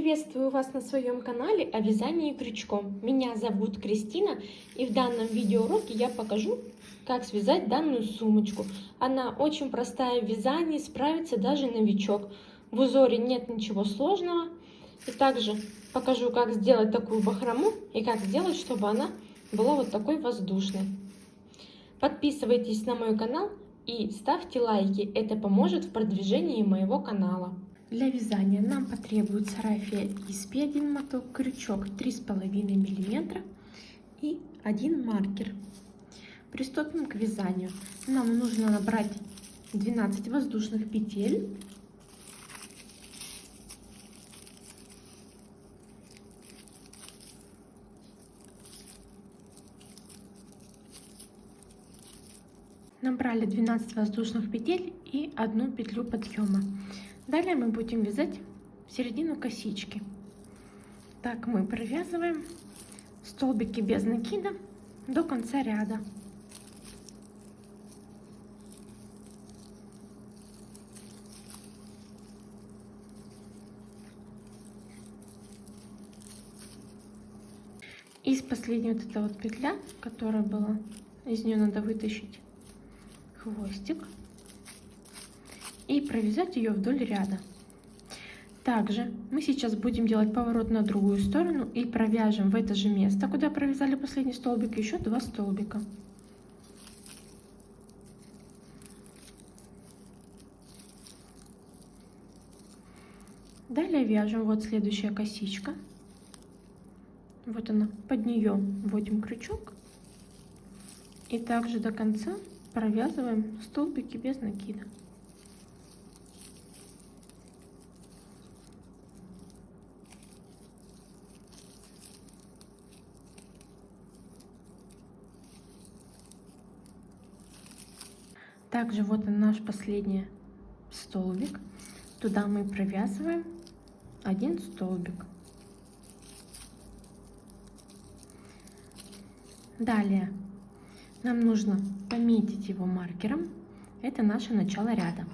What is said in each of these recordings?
Приветствую вас на своем канале о вязании крючком. Меня зовут Кристина, и в данном видеоуроке я покажу, как связать данную сумочку. Она очень простая в вязании, справится даже новичок. В узоре нет ничего сложного. И также покажу, как сделать такую бахрому и как сделать, чтобы она была вот такой воздушной. Подписывайтесь на мой канал и ставьте лайки, это поможет в продвижении моего канала. Для вязания нам потребуется рафия испи 1 моток, крючок 3,5 мм и 1 маркер. Приступим к вязанию. Нам нужно набрать 12 воздушных петель. Набрали 12 воздушных петель и 1 петлю подъема. Далее мы будем вязать середину косички. Так мы провязываем столбики без накида до конца ряда. Из последней вот эта вот петля, которая была, из нее надо вытащить хвостик и провязать ее вдоль ряда. Также мы сейчас будем делать поворот на другую сторону и провяжем в это же место, куда провязали последний столбик, еще 2 столбика. Далее вяжем вот следующая косичка. Вот она, под нее вводим крючок и также до конца провязываем столбики без накида. Также вот он наш последний столбик. Туда мы провязываем 1 столбик. Далее нам нужно пометить его маркером. Это наше начало ряда.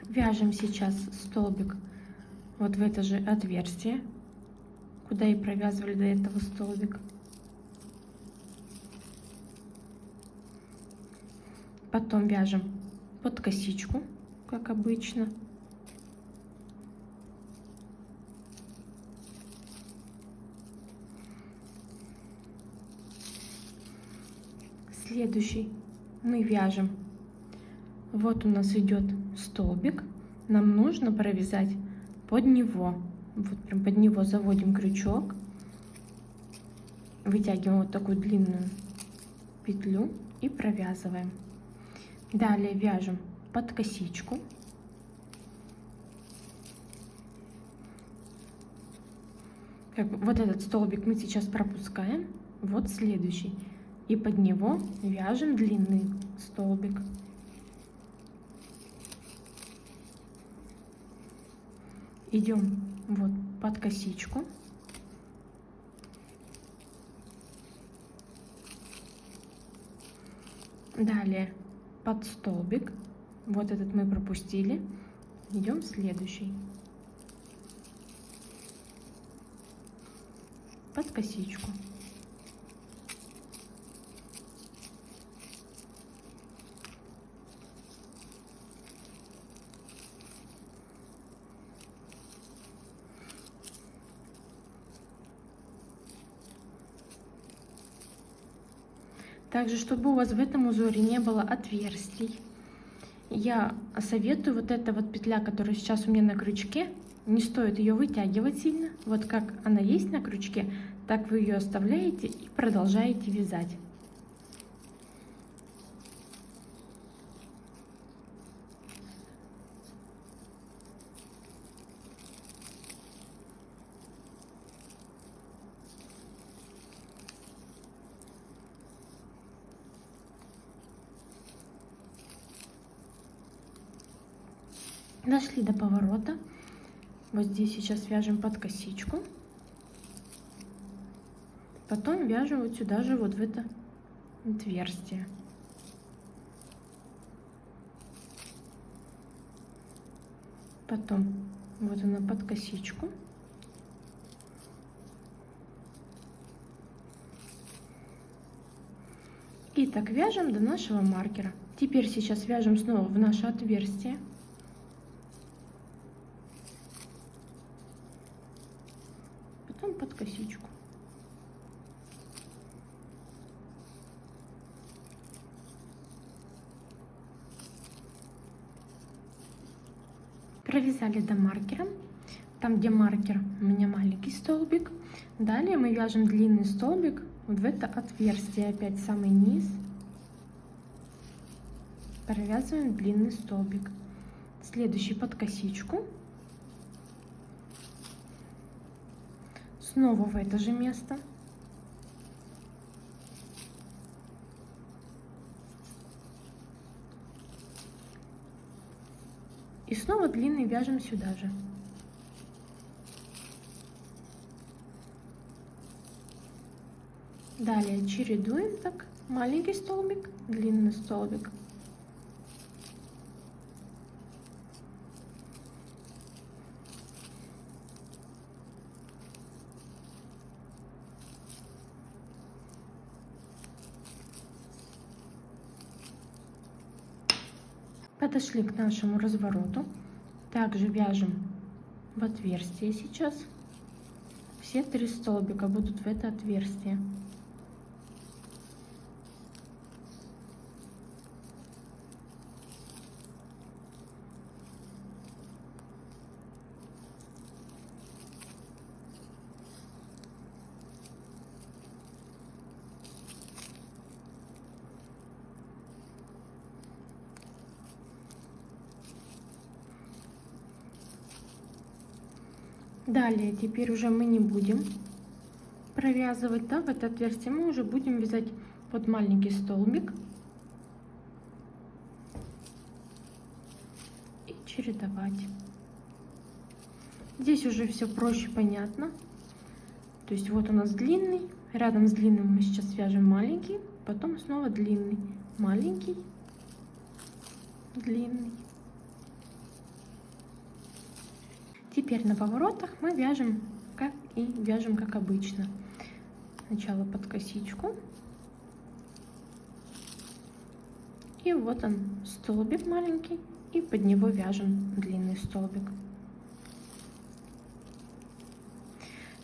Вяжем сейчас столбик вот в это же отверстие, куда и провязывали до этого столбик. Потом вяжем под косичку, как обычно. Следующий мы вяжем. Вот у нас идет столбик. Нам нужно провязать под него. Вот прям под него заводим крючок, вытягиваем вот такую длинную петлю и провязываем. Далее вяжем под косичку. Вот этот столбик мы сейчас пропускаем. Вот следующий. И под него вяжем длинный столбик. Идем вот под косичку. Далее под столбик. Вот этот мы пропустили. Идем следующий. Под косичку. Также, чтобы у вас в этом узоре не было отверстий, я советую вот эта вот петля, которая сейчас у меня на крючке, не стоит ее вытягивать сильно. Вот как она есть на крючке, так вы ее оставляете и продолжаете вязать. Дошли до поворота. Вот здесь сейчас вяжем под косичку. Потом вяжем вот сюда же, вот в это отверстие. Потом вот она под косичку. И так вяжем до нашего маркера. Теперь сейчас вяжем снова в наше отверстие. Потом под косичку. Провязали до маркера. Там, где маркер, у меня маленький столбик. Далее мы вяжем длинный столбик вот в это отверстие, опять самый низ. Провязываем длинный столбик. Следующий под косичку. Снова в это же место. И снова длинный вяжем сюда же. Далее чередуем так: маленький столбик, длинный столбик. Подошли к нашему развороту. Также вяжем в отверстие сейчас. Все 3 столбика будут в это отверстие. Далее, теперь уже мы не будем провязывать, да, в это отверстие, мы уже будем вязать под маленький столбик и чередовать. Здесь уже все проще, понятно. То есть вот у нас длинный, рядом с длинным мы сейчас вяжем маленький, потом снова длинный, маленький, длинный. Теперь на поворотах мы вяжем как обычно. Сначала под косичку. И вот он, столбик маленький, и под него вяжем длинный столбик.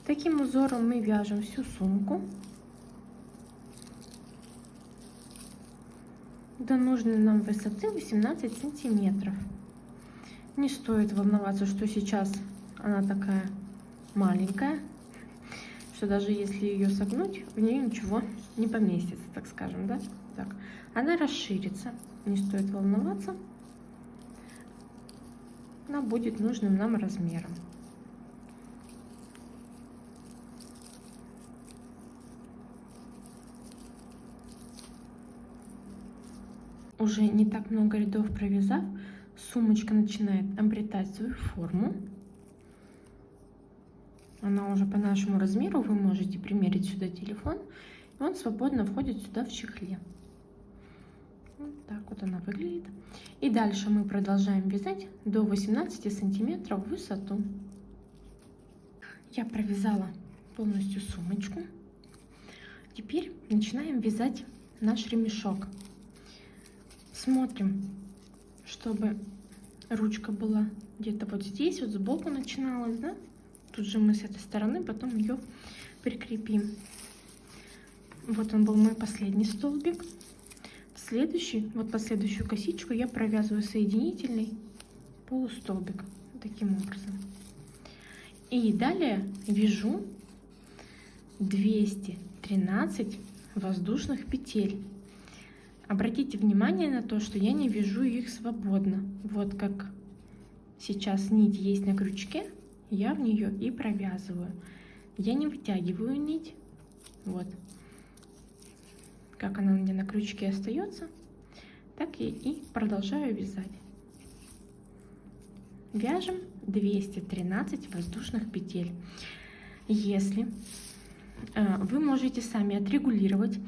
Таким узором мы вяжем всю сумку до нужной нам высоты 18 сантиметров. Не стоит волноваться, что сейчас она такая маленькая, что даже если ее согнуть, в нее ничего не поместится, так скажем, да? Так, она расширится, не стоит волноваться. Она будет нужным нам размером. Уже не так много рядов провязав, сумочка начинает обретать свою форму. Она уже по нашему размеру, вы можете примерить сюда телефон, и он свободно входит сюда в чехле. Вот так вот она выглядит. И дальше мы продолжаем вязать до 18 сантиметров в высоту. Я провязала полностью сумочку. Теперь начинаем вязать наш ремешок. Смотрим, чтобы ручка была где-то вот здесь, вот сбоку начиналась, да? Тут же мы с этой стороны потом ее прикрепим. Вот он был мой последний столбик. Следующий, вот последующую косичку я провязываю соединительный полустолбик таким образом. И далее вяжу 213 воздушных петель. Обратите внимание на то, что я не вяжу их свободно. Вот как сейчас нить есть на крючке, я в нее и провязываю. Я не вытягиваю нить. Вот. Как она у меня на крючке остается, так я и продолжаю вязать. Вяжем 213 воздушных петель. Если вы можете сами отрегулировать,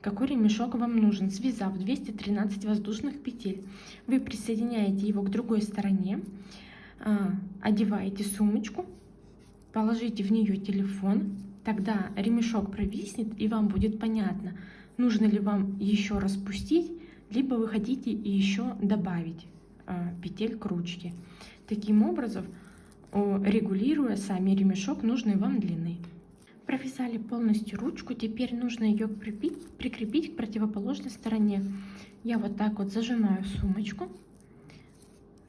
какой ремешок вам нужен, связав 213 воздушных петель, вы присоединяете его к другой стороне, одеваете сумочку, положите в нее телефон, тогда ремешок провиснет, и вам будет понятно, нужно ли вам еще распустить, либо вы хотите еще добавить петель к ручке. Таким образом, регулируя сами ремешок нужной вам длины. Провязали полностью ручку, теперь нужно ее прикрепить к противоположной стороне. Я вот так вот зажимаю сумочку,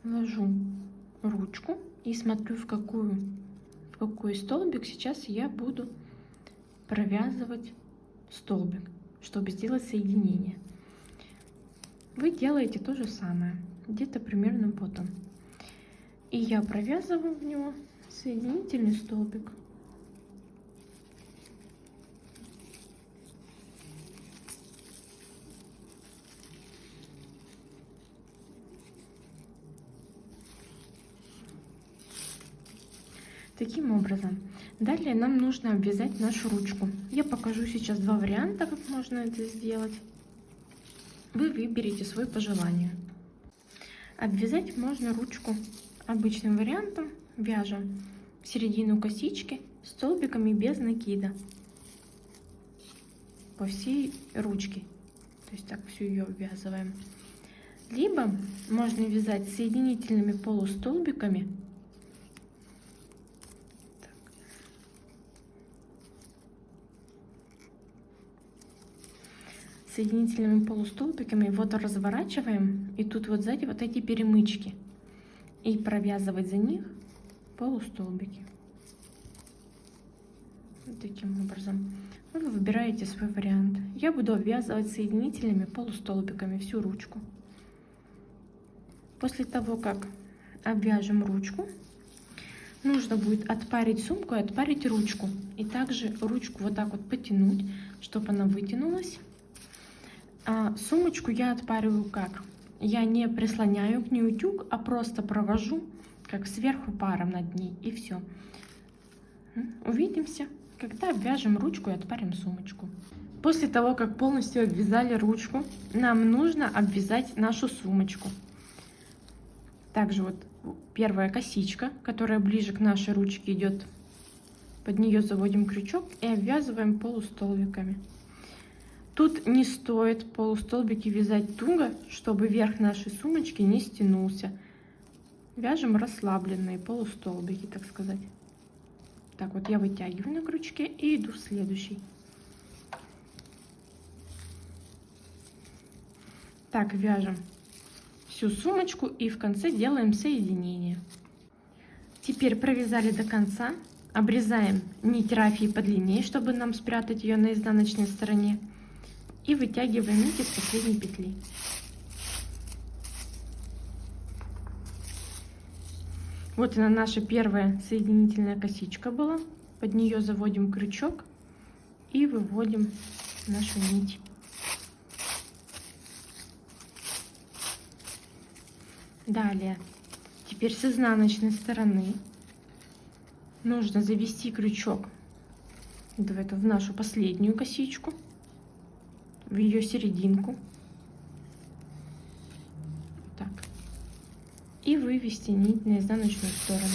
ложу ручку и смотрю, в какой столбик сейчас я буду провязывать столбик, чтобы сделать соединение. Вы делаете то же самое, где-то примерно вот он. И я провязываю в него соединительный столбик. Таким образом. Далее нам нужно обвязать нашу ручку. Я покажу сейчас два варианта, как можно это сделать. Вы выберете свой по желанию. Обвязать можно ручку обычным вариантом. Вяжем середину косички столбиками без накида по всей ручке. То есть так всю ее обвязываем. Либо можно вязать соединительными полустолбиками. Соединительными полустолбиками вот разворачиваем, и тут вот сзади вот эти перемычки, и провязывать за них полустолбики. Вот таким образом. Вы выбираете свой вариант. Я буду обвязывать соединительными полустолбиками всю ручку. После того, как обвяжем ручку, нужно будет отпарить сумку и отпарить ручку. И также ручку вот так вот потянуть, чтобы она вытянулась. А сумочку я отпариваю как? Я не прислоняю к ней утюг, а просто провожу как сверху паром над ней, и все. Увидимся, когда обвяжем ручку и отпарим сумочку. После того, как полностью обвязали ручку, нам нужно обвязать нашу сумочку. Также вот первая косичка, которая ближе к нашей ручке идет, под нее заводим крючок и обвязываем полустолбиками. Тут не стоит полустолбики вязать туго, чтобы верх нашей сумочки не стянулся. Вяжем расслабленные полустолбики, так сказать. Так вот я вытягиваю на крючке и иду в следующий. Так вяжем всю сумочку и в конце делаем соединение. Теперь провязали до конца, обрезаем нить рафии подлиннее, чтобы нам спрятать ее на изнаночной стороне. И вытягиваем нить из последней петли. Вот она, наша первая соединительная косичка была. Под нее заводим крючок и выводим нашу нить. Далее, теперь с изнаночной стороны нужно завести крючок в нашу последнюю косичку, в ее серединку, так, и вывести нить на изнаночную сторону.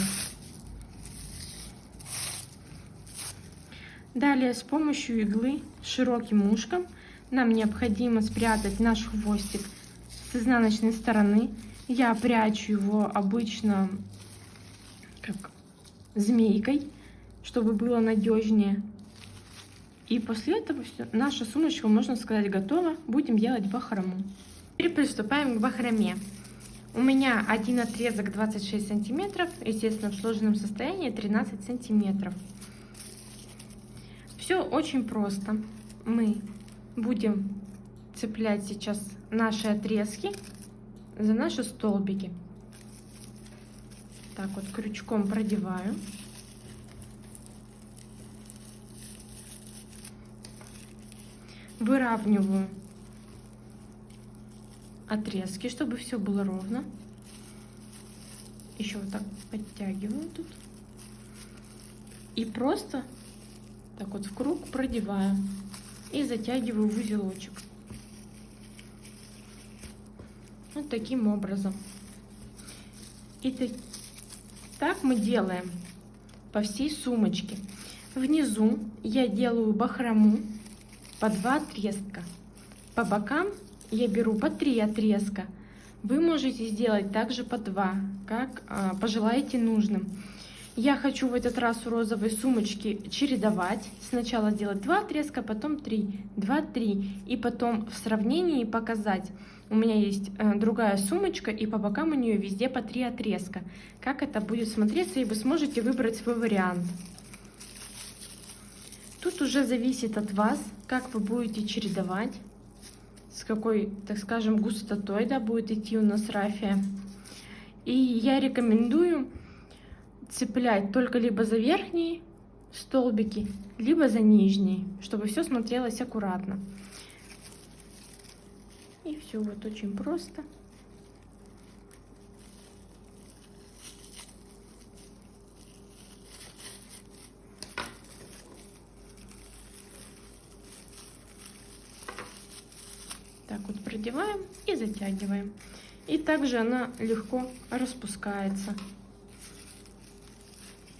Далее с помощью иглы широким ушком нам необходимо спрятать наш хвостик с изнаночной стороны. Я прячу его обычно как змейкой, чтобы было надежнее. И после этого все, наша сумочка, можно сказать, готова. Будем делать бахрому. Теперь приступаем к бахроме. У меня один отрезок 26 сантиметров, естественно, в сложенном состоянии 13 сантиметров. Все очень просто. Мы будем цеплять сейчас наши отрезки за наши столбики. Так вот крючком продеваю. Выравниваю отрезки, чтобы все было ровно. Еще вот так подтягиваю тут. И просто так вот в круг продеваю. И затягиваю в узелочек. Вот таким образом. Так мы делаем по всей сумочке. Внизу я делаю бахрому по 2 отрезка. По бокам я беру по 3 отрезка. Вы можете сделать также по 2, как пожелаете нужным. Я хочу в этот раз у розовой сумочки чередовать. Сначала делать 2 отрезка, потом 3, 2, 3. И потом в сравнении показать. У меня есть другая сумочка, и по бокам у нее везде по 3 отрезка. Как это будет смотреться, и вы сможете выбрать свой вариант. Тут уже зависит от вас, как вы будете чередовать, с какой, так скажем, густотой, да, будет идти у нас рафия. И я рекомендую цеплять только либо за верхние столбики, либо за нижние, чтобы все смотрелось аккуратно. И все вот очень просто. Так вот продеваем и затягиваем. И также она легко распускается.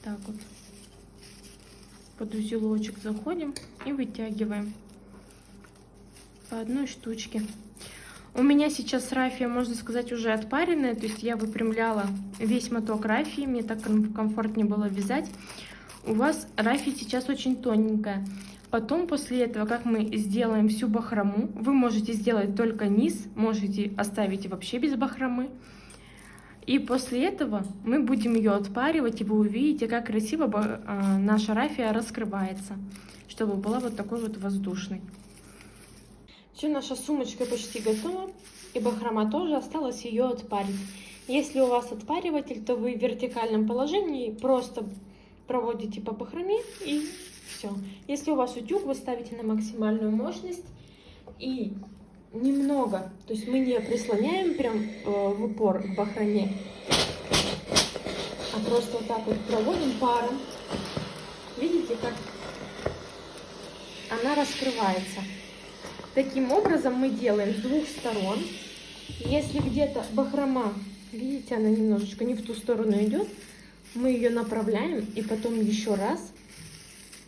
Так вот. Под узелочек заходим и вытягиваем по одной штучке. У меня сейчас рафия, можно сказать, уже отпаренная, то есть я выпрямляла весь моток рафии, мне так комфортнее было вязать. У вас рафия сейчас очень тоненькая. Потом, после этого, как мы сделаем всю бахрому, вы можете сделать только низ, можете оставить вообще без бахромы. И после этого мы будем ее отпаривать, и вы увидите, как красиво наша рафия раскрывается, чтобы была вот такой вот воздушной. Все, наша сумочка почти готова, и бахрома тоже, осталось ее отпарить. Если у вас отпариватель, то вы в вертикальном положении просто проводите по бахроме и все. Если у вас утюг, вы ставите на максимальную мощность и немного, то есть мы не прислоняем прям в упор к бахроме, а просто вот так вот проводим паром. Видите, как она раскрывается. Таким образом мы делаем с двух сторон. Если где-то бахрома, видите, она немножечко не в ту сторону идет, мы ее направляем и потом еще раз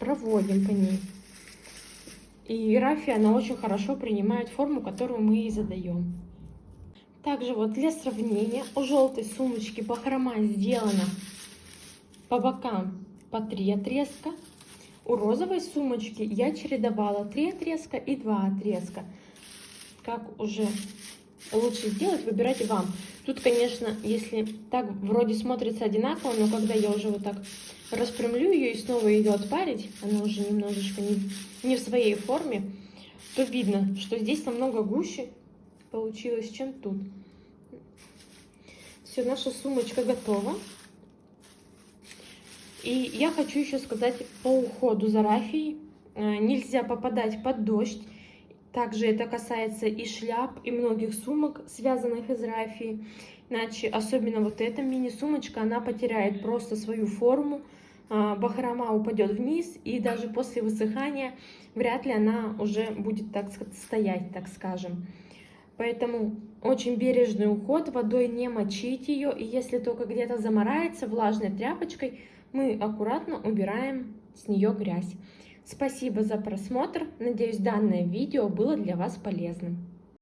проводим по ней. И рафия, она очень хорошо принимает форму, которую мы ей задаем. Также вот для сравнения, у желтой сумочки бахрома сделана по бокам по 3 отрезка. У розовой сумочки я чередовала 3 отрезка и 2 отрезка. Как уже лучше сделать, выбирайте вам. Тут, конечно, если так вроде смотрится одинаково, но когда я уже вот так распрямлю ее и снова ее отпарить, она уже немножечко не в своей форме, то видно, что здесь намного гуще получилось, чем тут. Все, наша сумочка готова. И я хочу еще сказать по уходу за рафией. Нельзя попадать под дождь. Также это касается и шляп, и многих сумок, связанных из рафии. Иначе, особенно вот эта мини-сумочка, она потеряет просто свою форму. Бахрома упадет вниз, и даже после высыхания вряд ли она уже будет так стоять, так скажем. Поэтому очень бережный уход, водой не мочить ее. И если только где-то замарается влажной тряпочкой, мы аккуратно убираем с нее грязь. Спасибо за просмотр. Надеюсь, данное видео было для вас полезным.